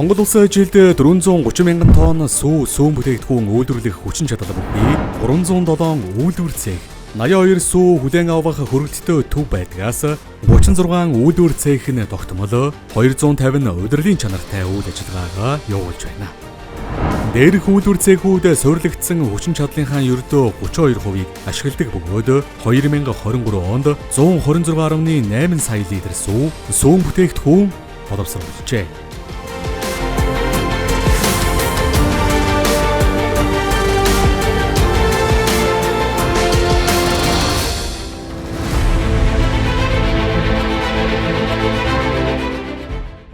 Монгол улсын жилд 430 мянган тонн сүүн бүтээгдэхүүн үйлдвэрлэх хүчин чадал буюу 307 үйлдвэр цех, 82 сүү хүлээн авах хөрөлттэй төв байдгаас 36 үйлдвэр цех нь тогтмол 250 удирдлагын чанартай үйл ажиллагаагаа явуулж байна. Дээрх үйлдвэр цехүүд суйрлагдсан хүчин чадлынхаа ердөө 32%-ийг ашигладаг бөгөөд 2023 онд 126.8 сая литр сүүн бүтээгдэхүүн боловсруулжээ.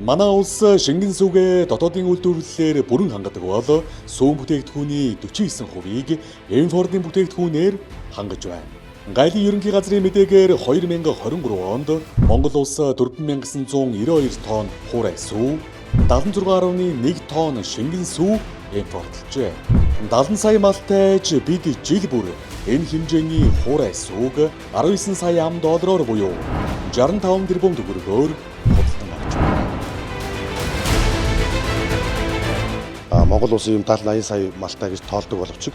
Манай улс шингэн сүгэ дотоодын үйлдвэрлэлээр бүрэн хангадаг бол сүүн бүтээгдэхүүний 49%-ийг импортын бүтээгдэхүүнээр хангаж байна. Гайлын ерөнхий газрын мэдээгээр 2023 онд Монгол улс 4992 тонн хуурай сүү, 76.1 тонн шингэн сүү импортлжээ. 70 сая малтайж бид жил бүр энэ хэмжээний хуурай сүүг 19 сая ам доллараар буюу 65 тэрбум төгрөгөөр худалдан авч байна. Монгол улсын юм 70-80 сая малтай гэж тоолдог боловч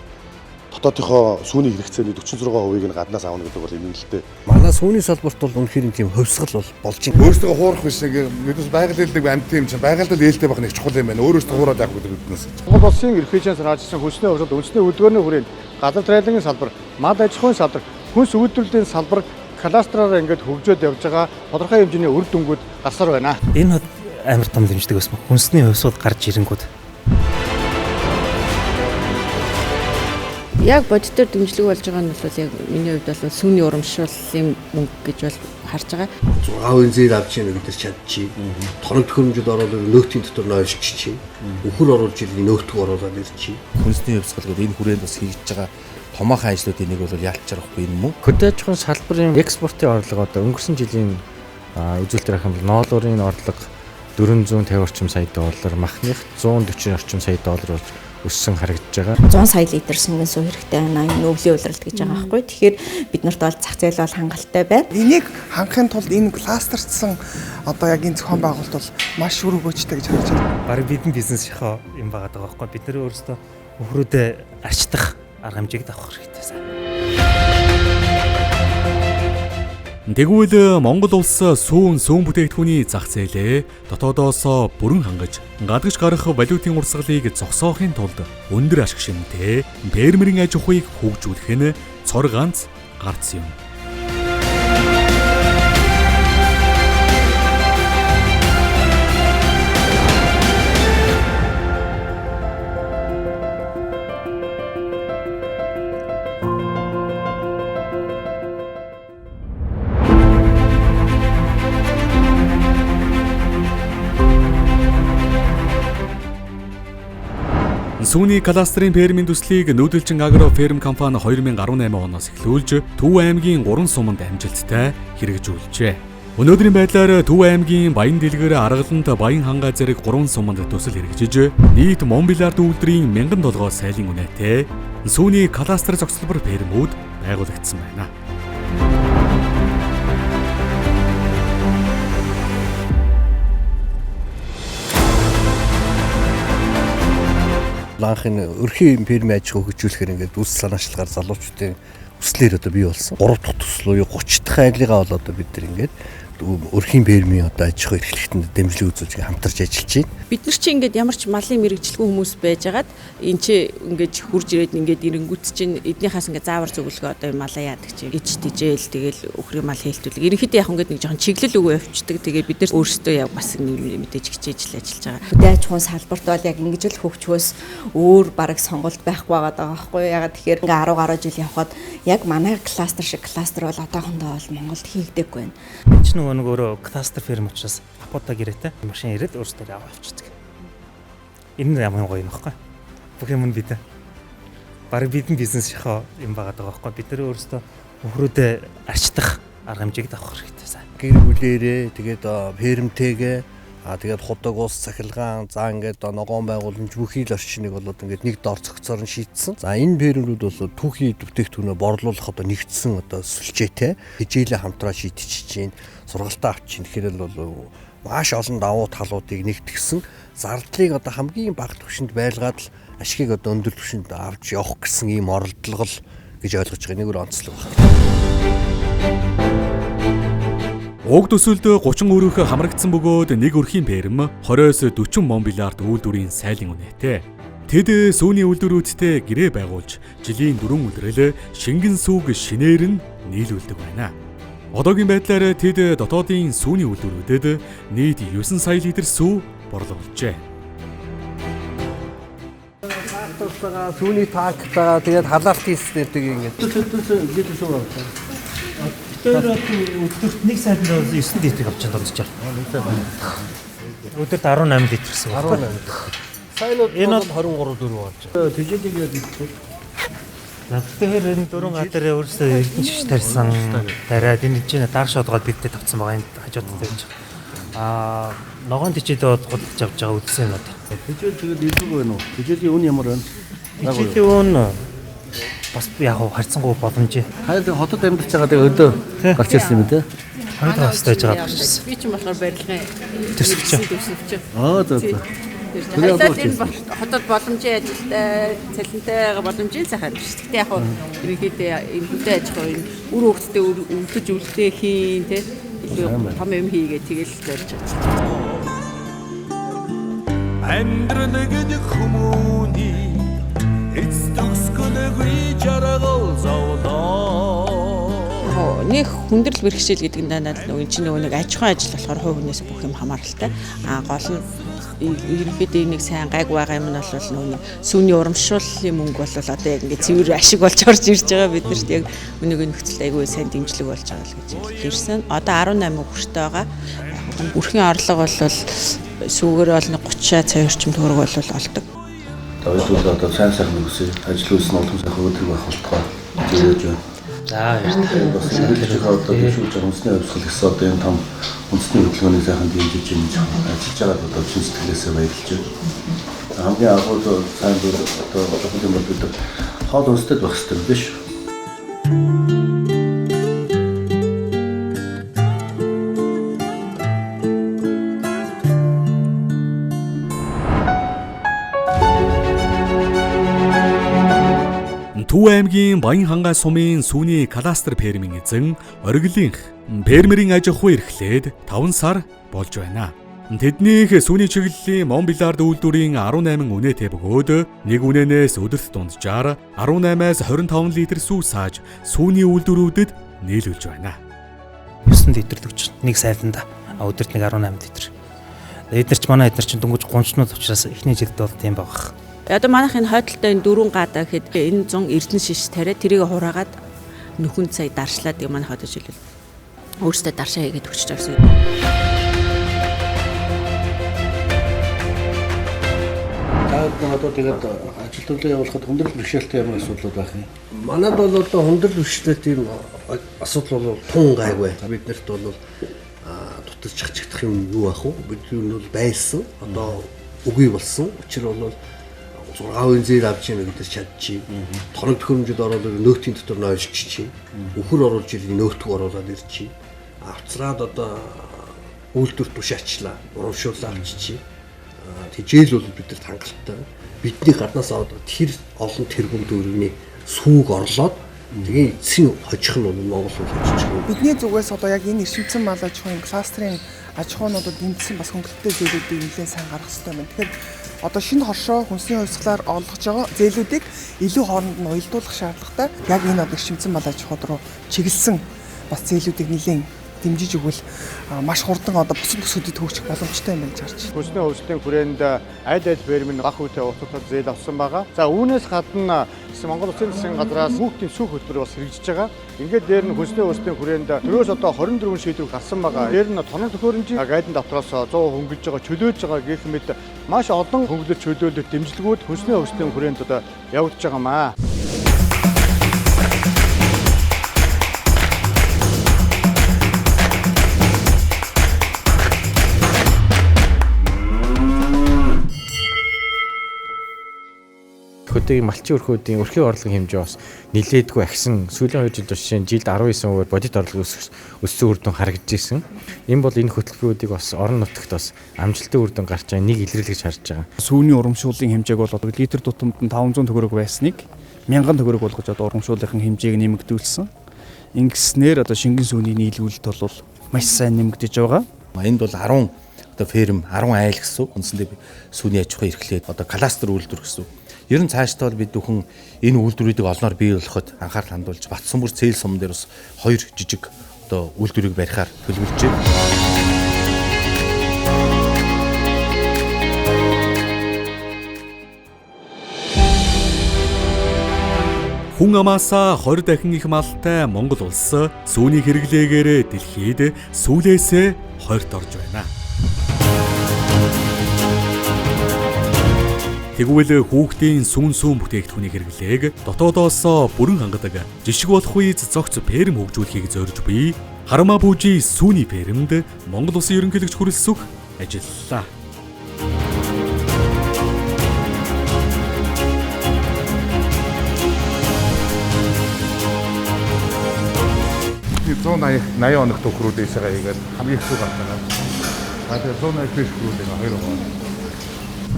дотоодынхоо сүүний хэрэгцээний 46%-ийг нь гаднаас авна гэдэг бол эмгэлтэй. Манай сүүний салбарт бол үнэхээр тийм хөвсгөл болж байна. Өөрсдөө хуурах биш нэг байгаль хэлдэг амьд юм чинь байгаль ээлтэй байх нэг чухал юм байна. Өөрөөсдөө хуураад явах гэдэг үгнээс. Монгол улсын эрх хүчээр хаажсан хүчний хурцлт үндэсний хөдөлгөөний хүрээнд газар тариалангийн салбар, мад аж ахуйн салбар, хүнс үйлдвэрлэлийн салбар кластераар ингээд хөгжөөд явж байгаа тодорхой хэмжээний үр дүнгууд гарсаар байна. Энэ амар том дэмждэг байсан. Хүнсний хувьсууд гарч ирэнгүүт яг бодитоор дэмжлэг болж байгаа нь бол яг миний хувьд бол сүүний урамшууллын мөнгө гэж бол харж байгаа. 6% зээл авч яах гэдэг чадчих. Тоног төхөөрөмжөд ороод нөөтийн дотор нойршчих. Өхөр оруулж ирлээ нөөтгөө оруулаад ирчих. Хүнсний хувьсгал гэдэг энэ хүрээнд бас хийж байгаа томоохон ажлуудын нэг бол ялч жарахгүй юм уу? хөдөө аж ахуйн салбарын экспортын орлого одоо өнгөрсөн жилийн үзүүлэлтээр харах юм бол ноолуурын орлого 450 орчим сая доллар, махных 140 орчим сая доллар болж өссөн харагдаж байгаа. 100 сая литр шингэн сүү хэрэгтэй байна. Энэ өвлийн улиралт гэж байгаа байхгүй. Тэгэхээр бид нарт бол зах зээл бол хангалттай байна. Энийг хангахын тулд энэ кластерчсан одоо яг энэ зохион байгуулалт бол маш өргөжтэй гэж харж байна. Бараг бидний бизнес шахаа юм байгаа байхгүй. Бид нэр өөрсдөө өхрөөдөө арчдах арга хэмжээг авах хэрэгтэй сайн. Тэгвэл Монгол улс сүүн бүтээгдэхүүний зах зээлээ дотоодоос бүрэн хангаж гадагш гарах валютын урсгалыг зогсоохын тулд өндөр ашиг шимтэй фермерийн аж ахуйг хөгжүүлэх нь цор ганц гарц юм. Сүүний кластерын фермийн төслийг Нүүдэлчин агро ферм компани 2018 оноос эхлүүлж Төв аймгийн 3 суманд амжилттай хэрэгжүүлжээ. Өнөөдрийн байдлаар Төв аймгийн Баян дэлгэр, Аргалант, Баян хангаа зэрэг 3 суманд төсөл хэрэгжиж нийт Монбилард үйлдвэрийн 1007 сайлын үнэтэй сүүний кластер зохицолбор фермүүд байгуулагдсан байна. Анхны өрхийн фермийн аж ахуйг хөгжүүлэхээр ингээд үс санаачлагаар залуучуудын өслөөр одоо бий болсон. 3 дахь төсөл уу 30 дахь айлгаа бол одоо бид нар ингээд өрхийн фермийн одоо аж ахуй эрхлэлтэнд дэмжлэг үзүүлж хамтарч ажиллаж байна. Бид нар чи ингээд ямар ч малын мэрэгчлгүй хүмүүс байжгаад энэ чи ингээд хурж ирээд ингээд ирэнгүүт чинь эднийхээс ингээд заавар зөвлөгөө одоо юм малаа яадаг чи ич тижэл тэгэл өхрийн мал хэлтүүлэг. Ерөнхийдөө яг ингээд нэг жоохон чиглэл өгөө явчихдаг. Тэгээ бид нар өөрсдөө яг бас мэдээж хичээж ажиллаж байгаа. Хөдөө аж ахуйн салбарт бол яг ингэж л хөгжөхөөс өөр бараг сонголт байхгүй байгаа байхгүй. Ягаад тэгэхээр ингээд 10 гаруй жил явхад яг манай кластер шиг кластер бол одоохондоо бол Монголд хийгдэггүй байна. Нэг өөрөө кластер ферм учраас апота гэрээтэй машин ирээд өөрсдөө аваа авчихдаг. Энэ ямар гоё нөхгүй. Бүх юм нь бид. Бараг бидний бизнес шахаа юм байгаа байхгүй. Бид нар өөрсдөө өхрөөдөө арчдах арга хэмжээг авах хэрэгтэй сайн. Гэр бүлээрээ тэгээд фермтэйгээ тэгээд худаг ус цахилгаан за ингээд ногоон байгууламж бүхий л орчныг болоод ингээд нэг дор цогцоор нь шийдсэн. За энэ фермүүд бол түүхий бүтээгдэхүүнээ борлуулах одоо нэгдсэн одоо сүлжээтэй хичээлээ хамтраа шийдчихэж чинь сургалтаа авч чинь тэгэхээр бол маш олон давуу талуудыг нэгтгэсэн зардлыг одоо хамгийн бага түвшинд байлгаад л ашигыг одоо өндөр түвшинд авч явах гэсэн ийм оролдлого л гэж ойлгож байгаа нэг өөр онцлог байна. Уг төсөлд 30 өрөөх хамрагдсан бөгөөд нэг өрхийн ферм 20-40 миллиард үйлдвэрийн сайлын үнэтэй. Тэд сүүний үйлдвэрүүдтэй гэрээ байгуулж жилийн 4 үлрэл шингэн сүүг шинээр нь нийлүүлдэг байна. Одоогийн байдлаар тэд дотоодын сүүний үйлдвэрүүдэд нийт 9 сая литр сүү борлуулжээ. Тусгаа сүүний танктаа тэгээд халаалтын системтэй ингээд литр сүү авсан. Тэр өдөрт 1 сарын 9 литр авч чаддаг. Өдөрт 18 литр гэсэн. 18. Сайн энэ бол 23 4 болж байна. Тэжээдэг яа гэдэг. Тэгэхээр энэ дөрвөн гадар өөрөөсөө эрдэнэ шиш тарьсан тариад энэ чинь дааш одгоод бидтэй тавцсан байгаа энэ хажууд тавьж байгаа. Ногоон тэжээд бодгодж авч байгаа үдсэн юм уу? Тэжээл тэгээд илүү байна уу? Тэжээлийн үн ямар байна? Тэжээлийн үн бас яг харьцангуй боломжтой. Хайр хотод амьдарч байгаа тэгээ өдөө гарч ирсэн юм те. Хоёр хастай байж байгаа гарч ирсэн. Би ч болохоор барилгын төсөвч. За. Тэгээд энэ хотод боломжийн ажилтай, цалинтай боломжийн сайхан шүү. Гэтэ яг ерөнхийдөө энэ хөдөө аж ахуйн үр хөвгтдээ өвдөж үлдээ хийн те. илүү том юм хийгээ тэгэл зорж байгаа. Амьдрал гэдэг хүмүүний эцдэгсгэнэгүй жаргал зовлоо. Нэг хүндрэл бэрхшээл гэдэг нь дандаа нөгөө чинь нөгөө нэг аж ахуйн ажил болохоор хувь хүнээс бүх юм хамааралтай. Гол нь ерөнхийдөө нэг сайн гайг байгаа юм нь бол нөгөө сүүний урамшууллын мөнгө бол одоо яг ингээд цэвэр ашиг болж орж ирж байгаа биднэрт яг өнөөгийн нөхцөлд айгүй сайн дэмжлэг болж байгаа л гэж хэлсэн. Одоо 18 хүртэл байгаа. Бүрхийн орлого бол сүүгээр бол 30 сая орчим төгрөг бол олдог. Ойдвол одоо сайн үсээ ажил үйлс нь олон сайхан өдрөг байх болтугай зөвлөж байна. За ярьж бас хэлж байгаа одоо шүүж байгаа үндэсний хувьсгал гэсэн одоо энэ том үндэсний хөтөлбөрийн сайхан дэмжиж юм ажиллаж байгаа одоо чин сэтгэлээсээ баярлж байна. Хамгийн агуу сайн зүйл одоо жоохон юм бид хоол үндэстэй байх хэрэгтэй биш. Төв аймгийн Баян хангаан сумын сүүний кадастр фермийн эзэн Оргилынх фермерийн аж ахуй эрхлээд 5 сар болж байна. Тэднийх сүүний чиглэлийн миллиард үйлдвэрийн 18 үнэтэй бөгөөд нэг үнэнээс өдөрт дунджаар 18-аас 25 литр сүү сааж сүүний үйлдвэрүүдэд нийлүүлж байна. 9 литр төгч нэг сайланда өдөрт нэг 18 литр. Эднэрч манай эднэр чинь дөнгөж гончнууд учраас эхний жилд бол тийм байгаа. Одоо манайх энэ хойдолтой энэ дөрвөн гадаа гэхэд энэ 100 эрдэнэ шиш тариа тэрийг хураагаад нөхөн сая даршлаад юм манай хойдож хэлвэл өөрөөсөө даршаа хийгээд өгч жагсан. Таад одоо тэгээд ажил төлөө явуулахад хүндрэл бэрхшээлтэй ямар асуудлууд байх юм? Манайд бол одоо хүндрэл бэрхшээлтэй тийм асуудал бол тун гайгүй. Биднэрт бол дутаж чагчдах юм юу байх вэ? Бид юу бол байсан. Одоо үгүй болсон. Учир бол 6% зээл авч яана гэдэг чадчих. Торог төхөөрөмжөд ороод нөөтийн дотор нойрч чинь. Өхөр оруулж ирэх нөөтгөө оруулаад ирчих. Авцраад одоо үйлдвэр тушаачлаа. Урамшуулаа авчиж. Тэжээл бол бидэрт хангалттай. Бидний гаднаас аваад тэр олон тэрбум төгрөгийн сүүг орлоод тэгээ эцсийн хожих нь бол Монгол улс хийж байгаа. Бидний зүгээс одоо яг энэ эрчимцэн мал аж ахуйн кластерын аж ахуйнуудад дэмжсэн бас хөнгөлөлттэй зээлүүдийг нэлээд сайн гаргах хэрэгтэй байна. Тэгэхээр одоо шинэ хоршоо хүнсний хувьсгалаар олгож байгаа зээлүүдийг илүү хооронд нь уялдуулах шаардлагатай. Яг энэ одоо эрчимцэн мал аж ахуйд руу чиглэсэн бас зээлүүдийг нэлээд дэмжиж өгвөл маш хурдан одоо бусад төсөвдөд хөгжих боломжтой юм гэж харж байна. Хүнсний хувьсгалын хүрээнд аль ферм нь бага үедээ утгатай зээл авсан байгаа. За үүнээс гадна Монгол Улсын засгийн газраас хүүхдийн сүүх хөтөлбөр бас хэрэгжиж байгаа. Ингээд дээр нь хүнсний хувьсгалын хүрээнд төрөөс одоо 24 шийдвэр гарсан байгаа. Дээр нь тоног төхөөрөмжийн гайдын дотроос 100% хөнгөлж байгаа, чөлөөлж байгаа гэх мэт маш олон хөнгөлөлт чөлөөлөлт дэмжлэгүүд хүнсний хувьсгалын хүрээнд одоо явагдаж байгаамаа. хөдөөгийн малчин өрхөөдийн өрхийн орлогын хэмжээ бас нэлээдгүй ахисан. Сүүлийн 2 жилд жишээ нь жилд 19% бодит орлого өссөн үр дүн харагдж ирсэн. Энэ бол энэ хөтөлбөрүүдийг бас орон нутагт бас амжилттай үр дүн гарч байгаа нэг илэрлэж харж байгаа. Сүүний урамшууллын хэмжээг бол одоо литр тутамд нь 500 төгрөг байсныг 1000 төгрөг болгож одоо урамшууллын хэмжээг нэмэгдүүлсэн. Ингэснээр одоо шингэн сүүний нийлүүлэлт бол маш сайн нэмэгдэж байгаа. Энд бол 10 одоо ферм 10 айл гэсэн үндсэндээ сүүний аж ахуй эрхлээд одоо кластер үйлдвэр гэсэн. Ер нь цаашдаа бол бид бүхэн энэ үйлдвэрүүдийг олноор бий болгоход анхаарал хандуулж Батсанбүр цээл сум дээр бас 2 жижиг одоо үйлдвэрийг барихаар төлөвлөж байна. Хүн амаасаа 20 дахин их малтай Монгол улс сүүний хэрэглээгээр дэлхийд сүүлээсээ 20-т орж байна. Тэгвэл хүүхдийн сүүн бүтээгдэхүүний хэрэглээг дотоодоос бүрэн хангадаг жишг болох үеиз зогц ферм хөгжүүлэхийг зорж буй Харамаа Пүүжи сүүний фермд Монгол Улсын ерөнхийлөгч хүрэлцэх ажиллалаа. Би 180 оног төгрүүдээс хийгээд хамгийн их суугаад байна. Тэгээд 180 төгрүүдийг 2 оноо.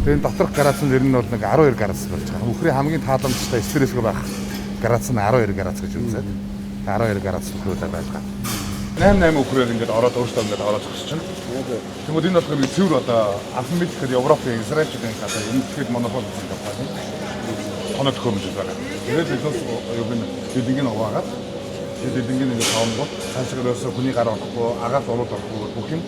Тэгээд доторх градус нь ер нь бол нэг 12 градус болж байгаа. Үхрийн хамгийн тааламжтай стрессгүй байх градус нь 12 градус гэж үзээд 12 градус төгрөөлөө байлгаа. 8 үхрээр ингээд ороод өөртөө ингээд ороод зогсож байна. Тэгмээд энэ бол цэвэр одоо Африк гэхэд Европын Израильчүүдийн гадаа энэ тэгэхэд монопол гэсэн компани. Оног хөрмж байгаа. Тэгээд бид ингээд угаагаад бид ингээд таамаг цаашгаас хүний гар орохгүй, агаал урууд орохгүй бүх юм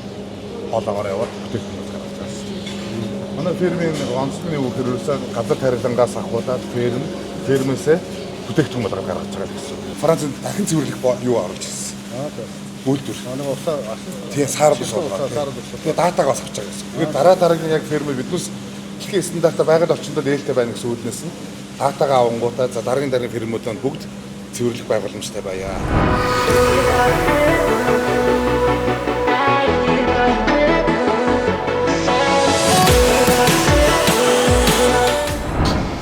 хоолоогоор яваад бүтээгдэхүүн гаргаж байгаа. Манай фермийн онцлогын үхрөөсөө газар тарилангаас ахуулаад фермээсээ бүтээгдэхүүн болгоод гаргаж байгаа гэсэн. Францад дахин цэвэрлэх юу оруулж ирсэн. Үйлдвэр. Тэгээ сар биш болоо. Тэгээ датаг бас авч байгаа гэсэн. Тэгээд дараагийн яг фермээ биднээс дэлхийн стандартаа байгаль орчиндөө нээлттэй байна гэсэн үүднээс нь датагаа авангуудаа за дараагийн фермүүд нь бүгд цэвэрлэх байгууламжтай байя.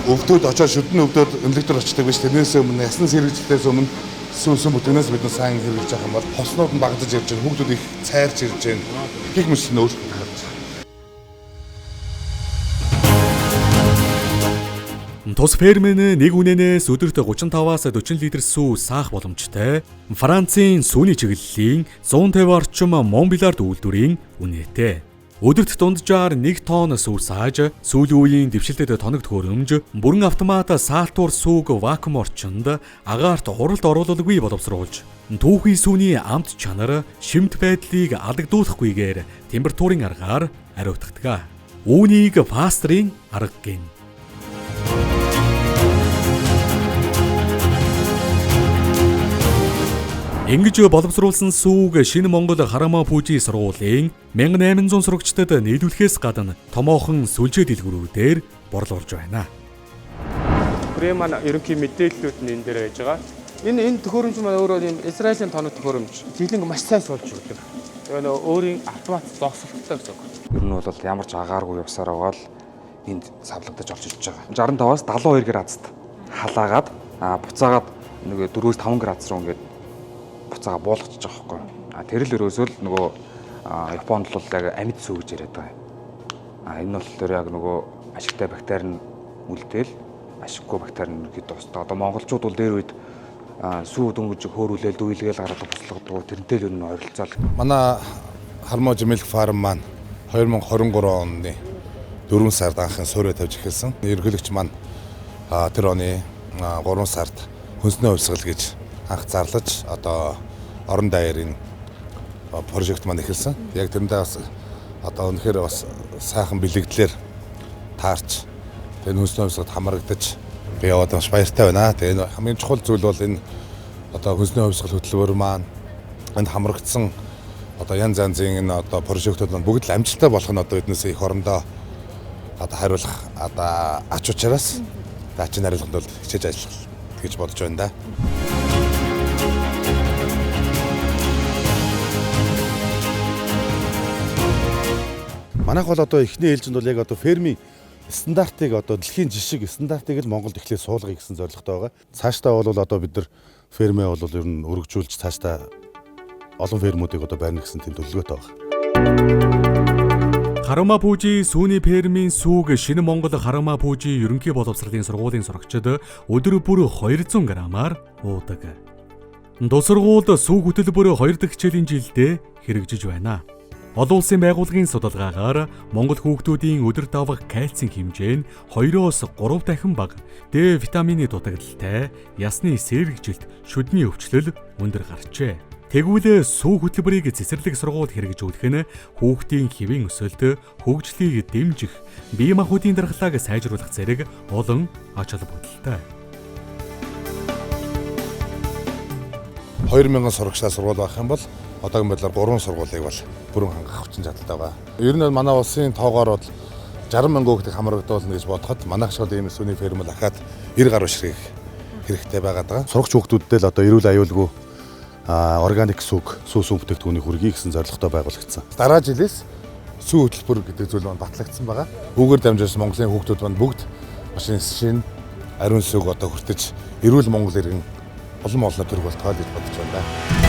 Өвдөд очоод шүдэн өвдөд өнлөгдөр очдог биш. Тэрнээс өмнө ясны сэргэлжлээс өмнө сүүсэн бүтээнээс бид сайн хэрэглэж байгаа юм бол хоснууд нь багтаж ирж байна. Хүүхдүүд их цайрч ирж байна. Гэх мэт нь өөр. Тус фермэн нэг үнэнээс өдөрт 35-аас 40 литр сүү саах боломжтой. Францын сүүний чиглэлийн 150 орчим Монбилард үйлдвэрийн үнэтэй. Өдөрт дунджаар 1 тонн сүү сааж, сүүлийн үеийн дэвшилтэд тоног төхөөрөмж, бүрэн автомат саалтуур сүүг вакуум орчинд агаарт уралд оруулалгүй боловсруулж, түүхий сүүний амт чанар, шимт байдлыг алдагдуулахгүйгээр температурын аргаар ариутгадаг. Үүнийг фастрийн арга гэнэ. Ингэж боловсруулсан сүүг Шинэ Монгол Харамаа Пүүжи сургуулийн 1800 сурагчдад нийлүүлэхээс гадна томоохон сүлжээ дэлгүүрүүдээр борлуулж байна. Хүрээ маань ерөнхий мэдээллүүд нь энэ дээр байж байгаа. Энэ төхөөрөмж маань өөрөө юм Израилийн тоног төхөөрөмж. Жилинг маш сайн суулж өгдөг. Тэгээ нөө өөрийн автомат зогсолттой гэсэн үг. Ер нь бол ямар ч агааргүй явсаар байгаа л энд савлагдаж орж ирж байгаа. 65-аас 72 градуст халаагаад буцаагаад нэг 4-5 градус руу ингээд буцаага буулгачих жоохгүй. Тэр л өрөөсөө л нөгөө Японд бол яг амьд сүү гэж яриад байгаа. Энэ бол тэр яг нөгөө ашигтай бактери нь үлдээл ашиггүй бактери нь ерөөд тусдаг. Одоо монголчууд бол дээр үед сүү дөнгөж хөөрүүлээл дүүлгээл гараад буцлагдаг. Тэрнтэй л энэ ойролцоол. Манай Харамаа Milk Farm маань 2023 оны 4 сард анхны суурь тавьж эхэлсэн. Ерөнхийлөгч маань тэр оны 3 сард хөнсний хувьсгал гэж анх зарлаж одоо орон даяарын прожект маань эхэлсэн. Яг тэрэндээ бас одоо үнэхээр бас сайхан бэлэгдлэр таарч тэр хөнсний хувьсгалд хамрагдаж би яваад маш баяртай байна. Тэгээ хамгийн чухал зүйл бол энэ одоо хөнсний хувьсгал хөтөлбөр маань энд хамрагдсан одоо янз янзын энэ одоо прожектууд маань бүгд л амжилттай болох нь одоо биднээс их орондоо одоо хариулах одоо ач учраас дачин хариулахад бол хичээж ажиллах гэж бодож байна да. Манайх бол одоо эхний ээлжинд бол яг одоо фермийн стандартыг одоо дэлхийн жишг стандартыг л Монголд эхлээд суулгая гэсэн зорилготой байгаа. Цаашдаа бол одоо бид нар фермээ бол ер нь өргөжүүлж цаашдаа олон фермүүдийг одоо барьна гэсэн тийм төлөвлөгөөтэй байна. Харама Пүүжи сүүний фермийн сүүг Шинэ Монгол Харама Пүүжи ерөнхий боловсролын сургуулийн сурагчид өдөр бүр 200 грамаар уудаг. Тус сургуульд сүүг хөтөлбөр 2 дахь хичээлийн жилдээ хэрэгжиж байна. Олон улсын байгууллагын судалгаагаар Монгол хүүхдүүдийн өдөр давах кальцийн хэмжээ нь 2-оос 3 дахин бага. Д витамины дутагдaltaй, ясны сэргжилт, шүдний өвчлөл өндөр гарчээ. Тэгвэл сүү хөтөлбөрийг цэцэрлэг сургууль хэрэгжүүлэх нь хүүхдийн хэвийн өсөлт, хөгжлийг дэмжих, бие махбодын дархлааг сайжруулах зэрэг олон ач холбогдолтой. 2000 сурагчтай сургууль байх юм бол одоогийн байдлаар 3 сургуулийг бол бүрэн хангах хүчин чадалтай байгаа. Ер нь манай улсын тоогоор бол 60 мянган хүүхдийг хамрагдуулна гэж бодоход манайх шиг ийм сүүний ферм л ахаад 90 гаруй ширхэг хэрэгтэй байгаад байгаа. Сурагч хүүхдүүдтэй л одоо эрүүл аюулгүй органик сүг, сүү бүтээгдэхүүний хүргэе гэсэн зорилготой байгуулагдсан. Дараа жилээс сүү хөтөлбөр гэдэг зүйл маань батлагдсан байгаа. Үүгээр дамжуулж Монголын хүүхдүүд маань бүгд машин шин ариун сүг одоо хүртэж эрүүл Монгол иргэн олон олонний төрөг болтгоо гэж бодож байна.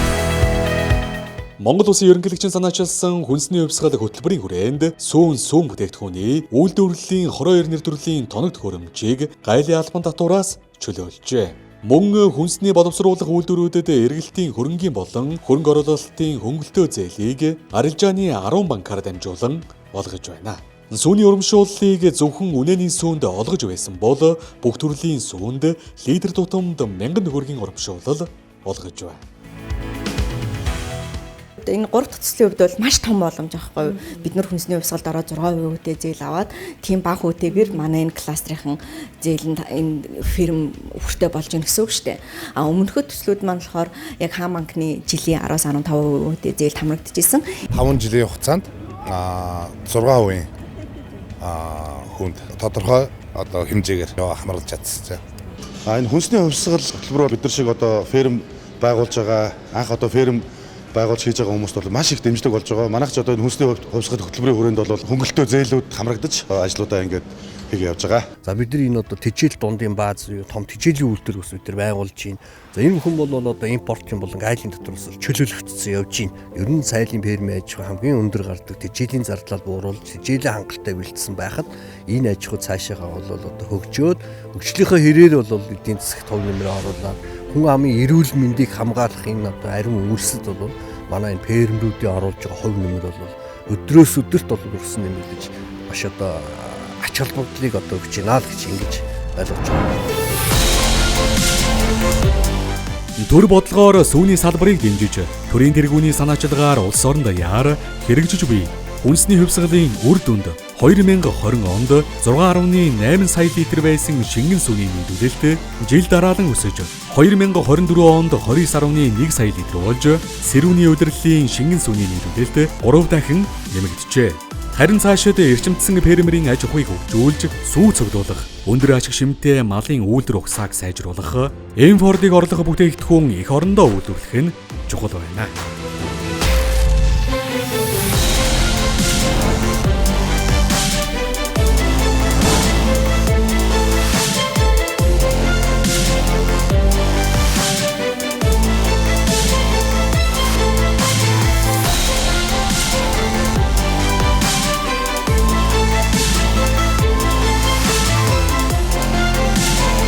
Монгол Улсын ерөнхийлөгчийн санаачилсан хүнсний хувьсгал хөтөлбөрийн хүрээнд сүүн бүтээгдэхүүний үйлдвэрлэлийн 22 нэр төрлийн тоног төхөөрөмжийг гайлын албан татвараас чөлөөлжээ. Мөн хүнсний боловсруулах үйлдвэрүүдэд эргэлтийн хөрөнгийн болон хөрөнгө оруулалтын хөнгөлөлтөө зээлийг арилжааны 10 банкаар дамжуулан олгож байна. Сүүний урамшууллыг зөвхөн үнэний сүүнд олгож байсан бол бүх төрлийн сүүнд литр тутамд 1000 төгрөгийн урамшуулал олгож байна. Энэ 3 дахь төслийн хувьд бол маш том боломж аахгүй юу? Бид нар хүнсний хувьсгалд ороод 6% үедээ зээл аваад тийм бага үедээгээр манай энэ кластрын зээл нь энэ фирм хүртэ болж ийн гэсэн үг шүү дээ. А өмнөхөд төслүүд маань болохоор яг хаан банкны жилийн 10-аас 15% үедээ зээл хамрагдчихсэн. 5 жилийн хугацаанд 6% хүнд тодорхой одоо хэмжээгээр хамруулж чадсан. Энэ хүнсний хувьсгал хөтөлбөрөөр бид нар шиг одоо ферм байгуулж байгаа анх одоо ферм байгуулж хийж байгаа хүмүүст бол маш их дэмжлэг болж байгаа. Манайх ч одоо хүнсний хувьсгал хөтөлбөрийн хүрээнд бол хөнгөлөлтөө зээлүүд хамрагдаж ажлуудаа ингээд хийгээ явж байгаа. За бид нар энэ одоо тэжээл дундын бааз том тэжээлийн үйлдвэр ус өдр байгуулж байна. За энэ бүхэн бол одоо импортын болон айлын дотроос чөлөөлөгдсөн явж байна. Ер нь сайлын ферм аж ахуй хамгийн өндөр гардаг тэжээлийн зардлал бууруулж тэжээлийн хангалттай бэлдсэн байхад энэ аж ахуй цаашаагаа бол одоо хөгжөөд хөгжлийнхөө хэрээр бол эдийн засаг төв нэмрээ оруулаад хүн амын эрүүл мэндийг хамгаалах энэ одоо ариун үйлсэд бол манай энэ фермрүүдийн оруулж байгаа хувь нэмэр бол өдрөөс өдөрт бол өрсөн нэмэр гэж маш одоо ач холбогдлыг одоо өгч байна л гэж ингэж ойлгож байна. Төр бодлогоор сүүний салбарыг дэмжиж, төрийн тэргүүний санаачилгаар улс орон даяар хэрэгжиж буй хүнсний хувьсгалын үр дүнд 2020 онд 6.8 сая литр байсан шингэн сүүний нийлүүлэлт жил дараалан өсөж 2024 онд 29.1 сая литр болж сэрүүний удирдлагын шингэн сүүний нийлүүлэлт 3 дахин нэмэгджээ. Харин цаашид эрчимдсэн фермерийн аж ахуйг хөгжүүлж, сүү цогцолдуулах, өндөр ашиг шимтээ малын үйлдвэр ухсааг сайжруулах, импортыг орлох бүтээгдэхүүн эх орондоо үйлдвэрлэх нь чухал байна.